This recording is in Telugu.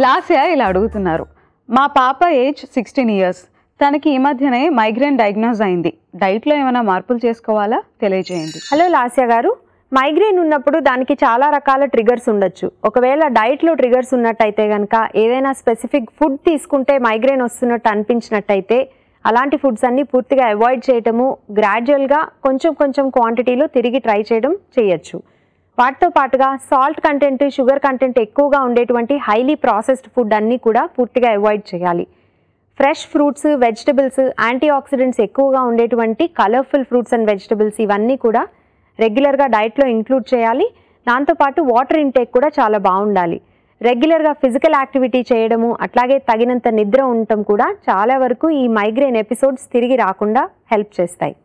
లాస్య ఇలా అడుగుతున్నారు, మా పాప ఏజ్ 16 years, తనకి ఈ మధ్యనే మైగ్రేన్ డయాగ్నోజ్ అయింది. డైట్లో ఏమైనా మార్పులు చేసుకోవాలా తెలియజేయండి. హలో లాస్య గారు, మైగ్రేన్ ఉన్నప్పుడు దానికి చాలా రకాల ట్రిగర్స్ ఉండొచ్చు. ఒకవేళ డైట్లో ట్రిగర్స్ ఉన్నట్టయితే కనుక ఏదైనా స్పెసిఫిక్ ఫుడ్ తీసుకుంటే మైగ్రేన్ వస్తున్నట్టు అనిపించినట్టయితే అలాంటి ఫుడ్స్ అన్నీ పూర్తిగా అవాయిడ్ చేయటము, గ్రాడ్యువల్గా కొంచెం క్వాంటిటీలో తిరిగి ట్రై చేయొచ్చు. వాటితో పాటుగా సాల్ట్ కంటెంట్, షుగర్ కంటెంట్ ఎక్కువగా ఉండేటువంటి హైలీ ప్రాసెస్డ్ ఫుడ్ అన్నీ కూడా పూర్తిగా అవాయిడ్ చేయాలి. Fresh fruits, vegetables, antioxidants ఎక్కువగా ఉండేటువంటి కలర్ఫుల్ ఫ్రూట్స్ అండ్ వెజిటబుల్స్ ఇవన్నీ కూడా రెగ్యులర్గా డైట్లో ఇంక్లూడ్ చేయాలి. దాంతోపాటు వాటర్ ఇంటేక్ కూడా చాలా బాగుండాలి. రెగ్యులర్గా ఫిజికల్ యాక్టివిటీ చేయడము, అట్లాగే తగినంత నిద్ర ఉండటం కూడా చాలా వరకు ఈ మైగ్రేన్ ఎపిసోడ్స్ తిరిగి రాకుండా హెల్ప్ చేస్తాయి.